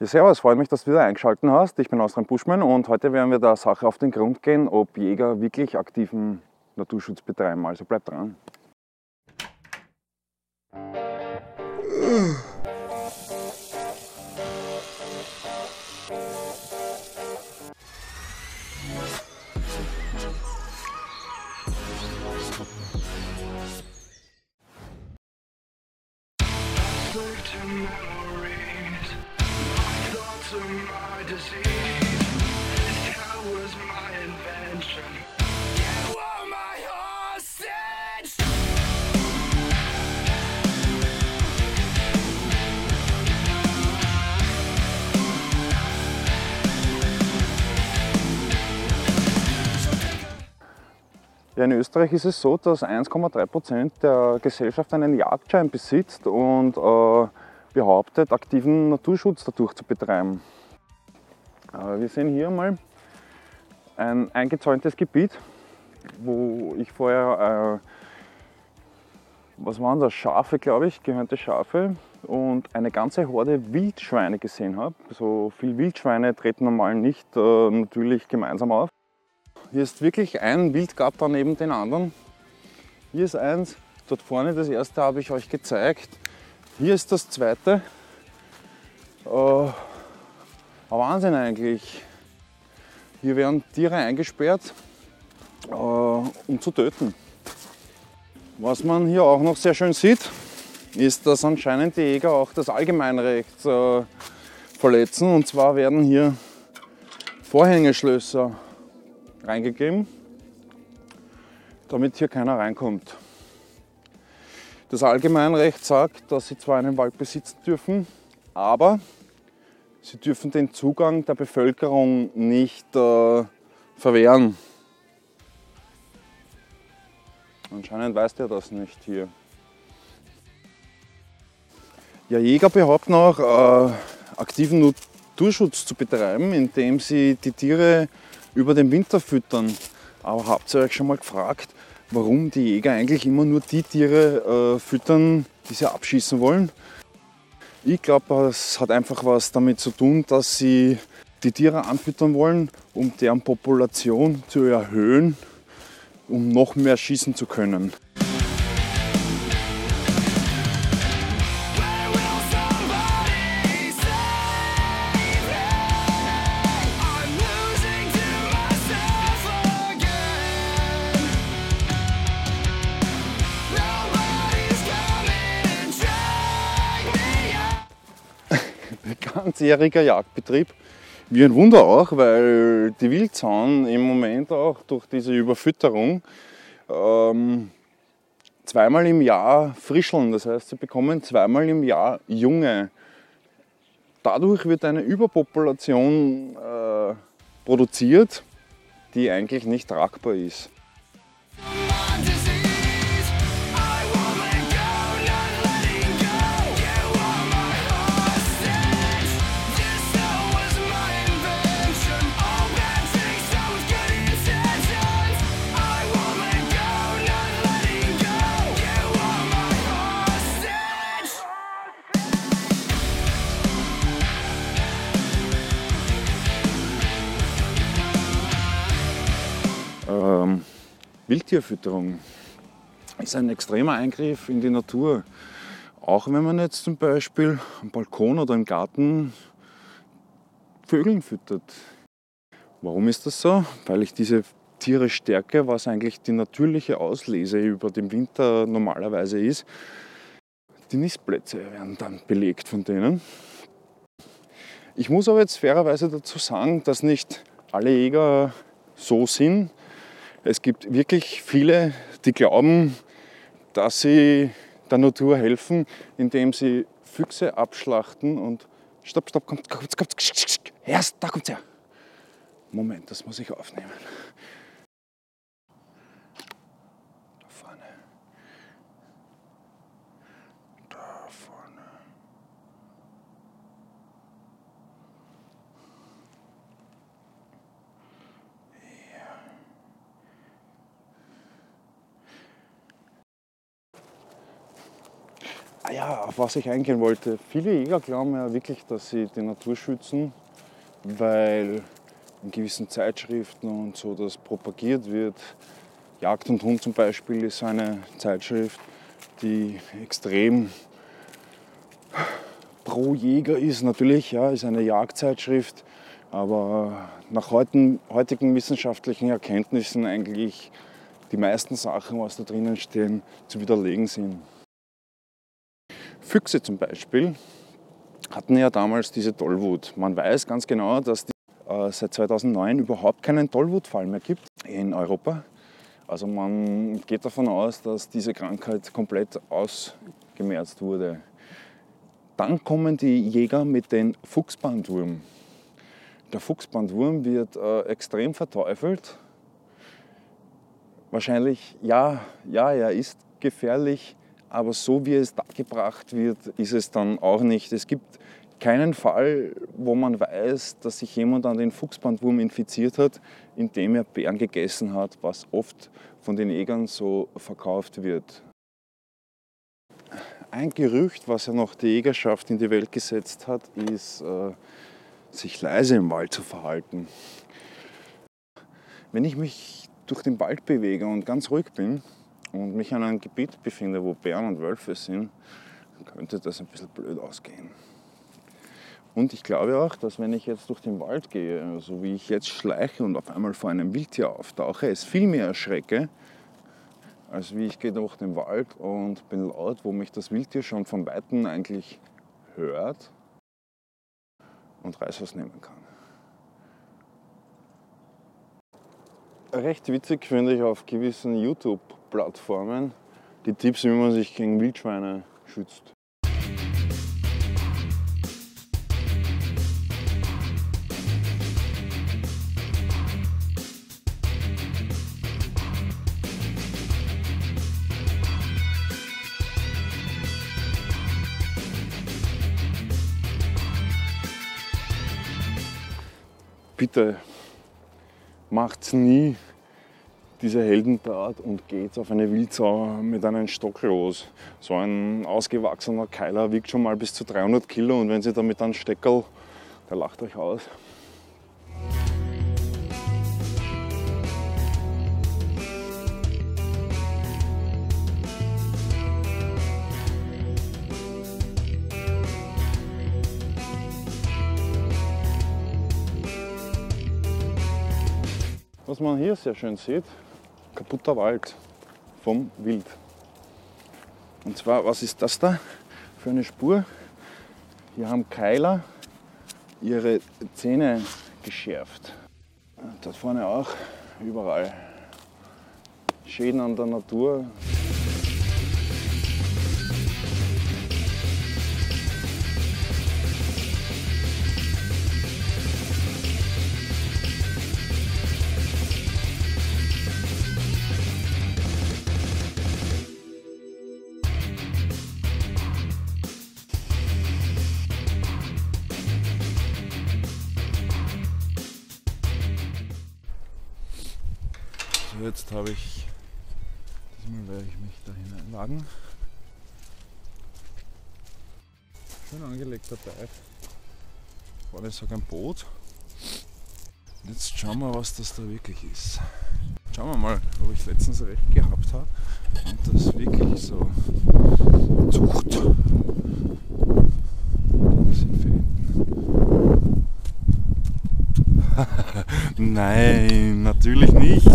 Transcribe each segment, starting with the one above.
Ja, servus, freut mich, dass du wieder eingeschaltet hast. Ich bin Austrian Buschmann und heute werden wir der Sache auf den Grund gehen, ob Jäger wirklich aktiven Naturschutz betreiben. Also bleib dran. Ja, in Österreich ist es so, dass 1,3% der Gesellschaft einen Jagdschein besitzt und behauptet, aktiven Naturschutz dadurch zu betreiben. Wir sehen hier mal ein eingezäuntes Gebiet, wo ich vorher, was waren das, Schafe, glaube ich, gehörnte Schafe und eine ganze Horde Wildschweine gesehen habe. So viele Wildschweine treten normal nicht natürlich gemeinsam auf. Hier ist wirklich ein Wildgatter neben den anderen. Hier ist eins, dort vorne das erste habe ich euch gezeigt. Hier ist das zweite. Ein Wahnsinn eigentlich. Hier werden Tiere eingesperrt, um zu töten. Was man hier auch noch sehr schön sieht, ist, dass anscheinend die Jäger auch das Allgemeinrecht verletzen. Und zwar werden hier Vorhängeschlösser reingegeben, damit hier keiner reinkommt. Das Allgemeinrecht sagt, dass sie zwar einen Wald besitzen dürfen, aber sie dürfen den Zugang der Bevölkerung nicht verwehren. Anscheinend weiß der das nicht hier. Ja, Jäger behaupten auch, aktiven Naturschutz zu betreiben, indem sie die Tiere über den Winter füttern. Aber habt ihr euch schon mal gefragt, warum die Jäger eigentlich immer nur die Tiere füttern, die sie abschießen wollen? Ich glaube, es hat einfach was damit zu tun, dass sie die Tiere anfüttern wollen, um deren Population zu erhöhen, um noch mehr schießen zu können. Ganzjähriger Jagdbetrieb. Wie ein Wunder auch, weil die Wildsauen im Moment auch durch diese Überfütterung zweimal im Jahr frischeln. Das heißt, sie bekommen zweimal im Jahr Junge. Dadurch wird eine Überpopulation produziert, die eigentlich nicht tragbar ist. Wildtierfütterung ist ein extremer Eingriff in die Natur. Auch wenn man jetzt zum Beispiel am Balkon oder im Garten Vögeln füttert. Warum ist das so? Weil ich diese Tiere stärke, was eigentlich die natürliche Auslese über den Winter normalerweise ist. Die Nistplätze werden dann belegt von denen. Ich muss aber jetzt fairerweise dazu sagen, dass nicht alle Jäger so sind. Es gibt wirklich viele, die glauben, dass sie der Natur helfen, indem sie Füchse abschlachten und stopp, kommt, erst, da kommt's her. Moment, das muss ich aufnehmen. Da vorne. Da vorne. ja, auf was ich eingehen wollte. Viele Jäger glauben ja wirklich, dass sie die Natur schützen, weil in gewissen Zeitschriften und so das propagiert wird. Jagd und Hund zum Beispiel ist so eine Zeitschrift, die extrem pro Jäger ist. Natürlich, ja, ist eine Jagdzeitschrift, aber nach heutigen wissenschaftlichen Erkenntnissen eigentlich die meisten Sachen, was da drinnen stehen, zu widerlegen sind. Füchse zum Beispiel hatten ja damals diese Tollwut. Man weiß ganz genau, dass es seit 2009 überhaupt keinen Tollwutfall mehr gibt in Europa. Also man geht davon aus, dass diese Krankheit komplett ausgemerzt wurde. Dann kommen die Jäger mit dem Fuchsbandwurm. Der Fuchsbandwurm wird extrem verteufelt. Wahrscheinlich, ja, er ist gefährlich, aber so wie es dargebracht wird, ist es dann auch nicht. Es gibt keinen Fall, wo man weiß, dass sich jemand an den Fuchsbandwurm infiziert hat, indem er Beeren gegessen hat, was oft von den Jägern so verkauft wird. Ein Gerücht, was ja noch die Jägerschaft in die Welt gesetzt hat, ist, sich leise im Wald zu verhalten. Wenn ich mich durch den Wald bewege und ganz ruhig bin und mich an einem Gebiet befinde, wo Bären und Wölfe sind, könnte das ein bisschen blöd ausgehen. Und ich glaube auch, dass wenn ich jetzt durch den Wald gehe, so wie ich jetzt schleiche und auf einmal vor einem Wildtier auftauche, es viel mehr erschrecke, als wie ich gehe durch den Wald und bin laut, wo mich das Wildtier schon von Weitem eigentlich hört und Reißaus nehmen kann. Recht witzig finde ich auf gewissen YouTube-Plattformen die Tipps, wie man sich gegen Wildschweine schützt. Bitte macht's nie diese Heldentat und geht auf eine Wildsau mit einem Stock los. So ein ausgewachsener Keiler wiegt schon mal bis zu 300 Kilo und wenn Sie damit einen Steckerl, der lacht euch aus. Was man hier sehr schön sieht, kaputter Wald vom Wild. Und zwar, was ist das da für eine Spur? Hier haben Keiler ihre Zähne geschärft. Da vorne auch, überall. Schäden an der Natur. Jetzt habe ich, diesmal werde ich mich da hineinwagen. Schön angelegter Teich. Vorne ist sogar ein Boot. Und jetzt schauen wir, was das da wirklich ist. Schauen wir mal, ob ich letztens recht gehabt habe und das wirklich so Zucht sind für hinten. Nein, natürlich nicht.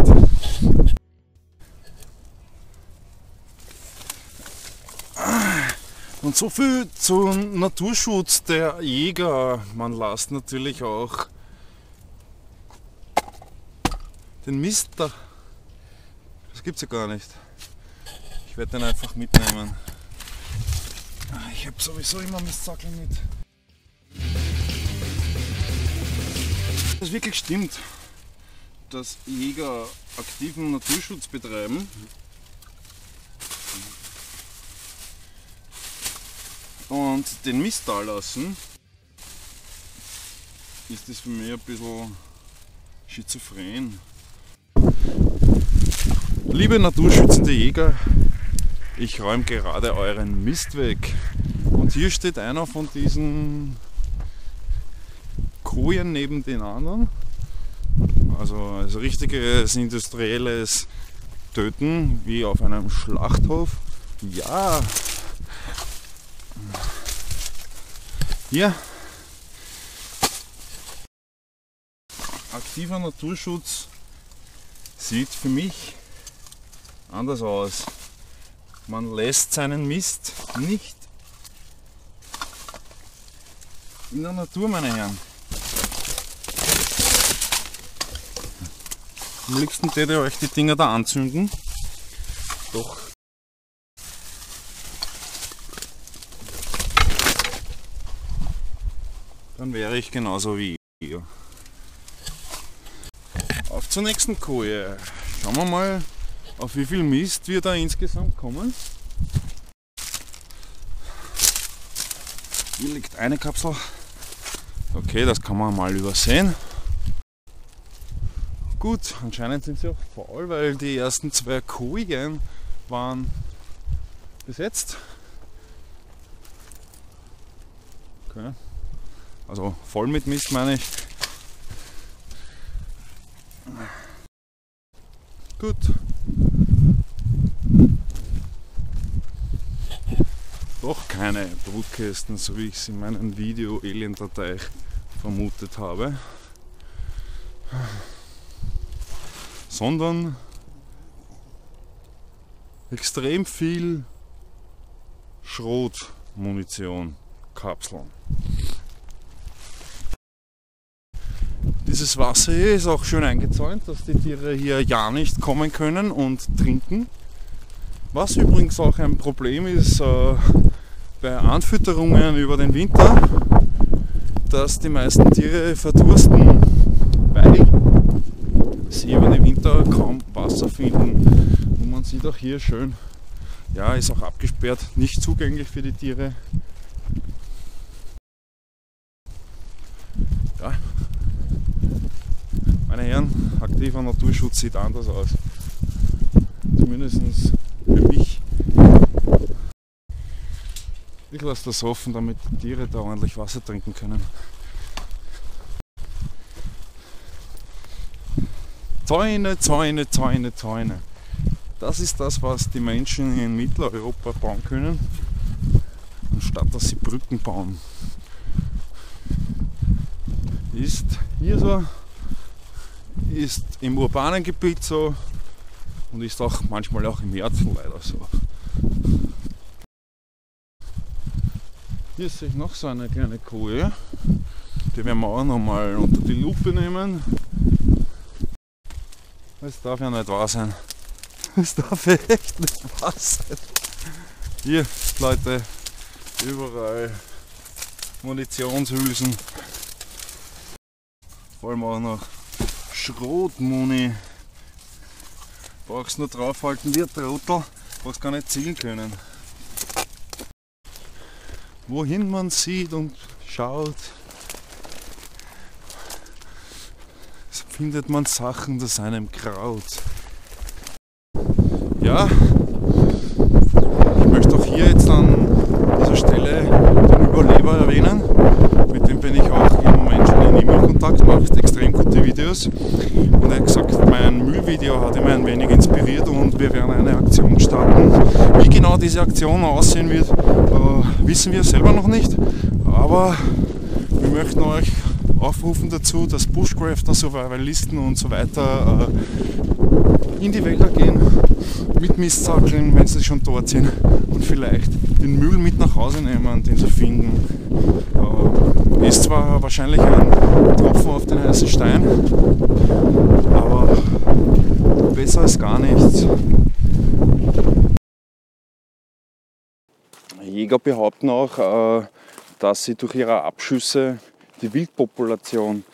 Und so viel zum Naturschutz der Jäger. Man lässt natürlich auch den Mist da. Das gibt's ja gar nicht. Ich werde den einfach mitnehmen. Ich habe sowieso immer Mistsackel mit. Es wirklich stimmt, dass Jäger aktiven Naturschutz betreiben. Und den Mist da lassen, ist das für mich ein bisschen schizophren. Liebe naturschützende Jäger, Ich räume gerade euren Mist weg. Und hier steht einer von diesen Kojen neben den anderen. Also richtiges industrielles Töten, wie auf einem Schlachthof. Ja. Hier. Aktiver Naturschutz sieht für mich anders aus. Man lässt seinen Mist nicht in der Natur, meine Herren. Am liebsten täte ich euch die Dinger da anzünden. Doch. Dann wäre ich genauso wie ihr. Auf zur nächsten Koje. Schauen wir mal, auf wie viel Mist wir da insgesamt kommen. Hier liegt eine Kapsel. Okay, das kann man mal übersehen. Gut, anscheinend sind sie auch faul, weil die ersten 2 Kojen waren besetzt. Okay. Also voll mit Mist meine ich. Gut. Doch keine Brutkästen, so wie ich es in meinem Video Alien-Datei vermutet habe. Sondern extrem viel Schrotmunition, Kapseln. Dieses Wasser hier ist auch schön eingezäunt, dass die Tiere hier ja nicht kommen können und trinken. Was übrigens auch ein Problem ist bei Anfütterungen über den Winter, dass die meisten Tiere verdursten, weil sie über den Winter kaum Wasser finden. Und man sieht auch hier schön, ja, ist auch abgesperrt, nicht zugänglich für die Tiere. Ja. Meine Herren, aktiver Naturschutz sieht anders aus. Zumindest für mich. Ich lasse das offen, damit die Tiere da ordentlich Wasser trinken können. Zäune, Zäune, Zäune, Zäune. Das ist das, was die Menschen in Mitteleuropa bauen können, anstatt dass sie Brücken bauen. Ist hier so, ist im urbanen Gebiet so und ist auch manchmal auch im Herzen leider so. Hier sehe ich noch so eine kleine Koje, die werden wir auch nochmal unter die Lupe nehmen. Das darf ja nicht wahr sein. Das darf echt nicht wahr sein. Hier, Leute, überall Munitionshülsen. Vor allem auch noch Schrotmuni. Brauchst nur draufhalten wie ein Trottel, brauchst gar nicht zielen können. Wohin man sieht und schaut, findet man Sachen, das einem graut. Ja, ich möchte auch hier jetzt an dieser Stelle den Überleber erwähnen. Mit dem bin ich auch im Moment schon in E-Mail-Kontakt, macht extrem gute Videos. Und er hat gesagt, mein Müllvideo hat ihn ein wenig inspiriert und wir werden eine Aktion starten. Wie genau diese Aktion aussehen wird, wissen wir selber noch nicht. Aber wir möchten euch aufrufen dazu, dass Bushcrafter, Survivalisten und so weiter in die Wälder gehen, mit Mistsackeln, wenn sie schon dort sind, und vielleicht den Müll mit nach Hause nehmen, den sie finden. Ist zwar wahrscheinlich ein Tropfen auf den heißen Stein, aber besser als gar nichts. Jäger behaupten auch, dass sie durch ihre Abschüsse die Wildpopulation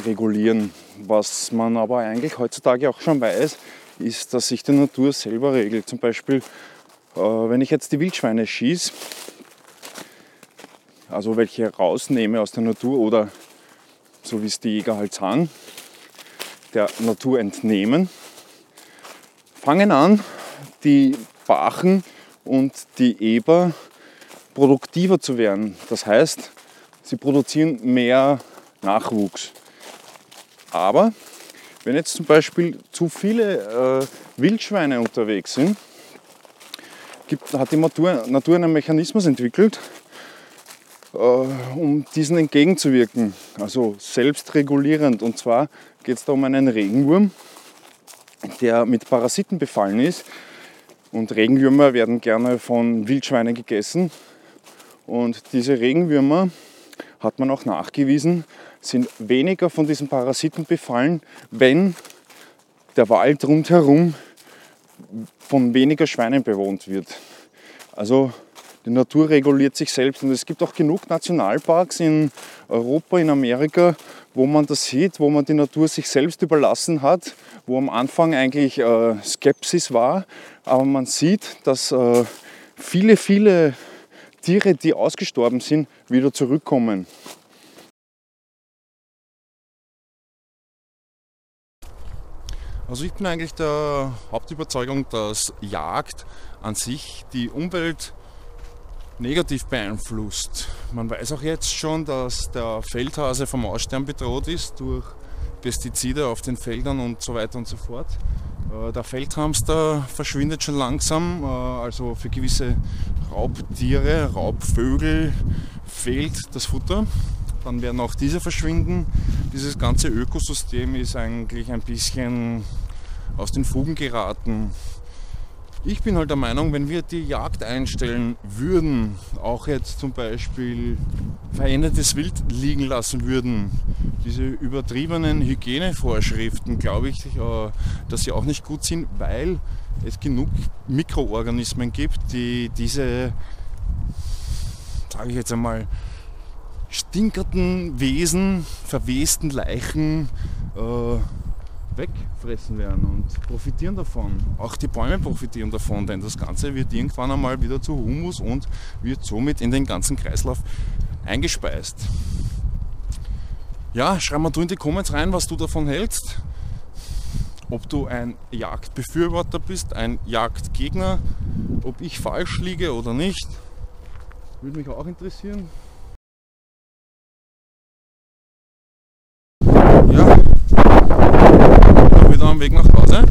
regulieren. Was man aber eigentlich heutzutage auch schon weiß, ist, dass sich die Natur selber regelt. Zum Beispiel, wenn ich jetzt die Wildschweine schieße, also welche rausnehme aus der Natur oder so wie es die Jäger halt sagen, der Natur entnehmen, fangen an, die Bachen und die Eber produktiver zu werden. Das heißt, sie produzieren mehr Nachwuchs. Aber wenn jetzt zum Beispiel zu viele Wildschweine unterwegs sind, hat die Natur einen Mechanismus entwickelt, um diesen entgegenzuwirken, also selbstregulierend. Und zwar geht es da um einen Regenwurm, der mit Parasiten befallen ist. Und Regenwürmer werden gerne von Wildschweinen gegessen. Und diese Regenwürmer, hat man auch nachgewiesen, sind weniger von diesen Parasiten befallen, wenn der Wald rundherum von weniger Schweinen bewohnt wird. Also die Natur reguliert sich selbst und es gibt auch genug Nationalparks in Europa, in Amerika, wo man das sieht, wo man die Natur sich selbst überlassen hat, wo am Anfang eigentlich Skepsis war, aber man sieht, dass viele Tiere, die ausgestorben sind, wieder zurückkommen. Also ich bin eigentlich der Hauptüberzeugung, dass Jagd an sich die Umwelt negativ beeinflusst. Man weiß auch jetzt schon, dass der Feldhase vom Aussterben bedroht ist durch Pestizide auf den Feldern und so weiter und so fort. Der Feldhamster verschwindet schon langsam, also für gewisse Raubtiere, Raubvögel fehlt das Futter. Dann werden auch diese verschwinden. Dieses ganze Ökosystem ist eigentlich ein bisschen aus den Fugen geraten. Ich bin halt der Meinung, wenn wir die Jagd einstellen würden, auch jetzt zum Beispiel verendetes Wild liegen lassen würden, diese übertriebenen Hygienevorschriften, glaube ich, dass sie auch nicht gut sind, weil es genug Mikroorganismen gibt, die diese, sage ich jetzt einmal, stinkernden Wesen, verwesten Leichen wegfressen werden und profitieren davon. Auch die Bäume profitieren davon, denn das Ganze wird irgendwann einmal wieder zu Humus und wird somit in den ganzen Kreislauf eingespeist. Ja, schreib mal du in die Comments rein, was du davon hältst. Ob du ein Jagdbefürworter bist, ein Jagdgegner, ob ich falsch liege oder nicht. Würde mich auch interessieren. Ja, wieder am Weg nach Hause.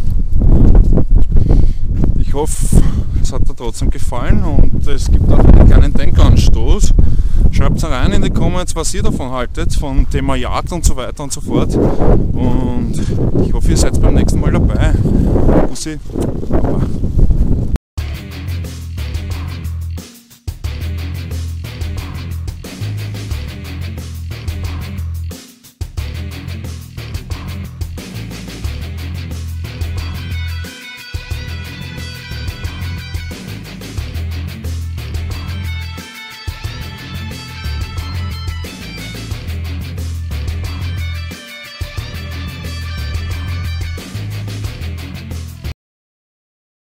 Ich hoffe, es hat dir trotzdem gefallen und es gibt auch einen kleinen Denkanstoß. Schreibt rein in die Comments, was ihr davon haltet, vom Thema Jagd und so weiter und so fort. Und ich hoffe, ihr seid beim nächsten Mal dabei. Bussi. Baba.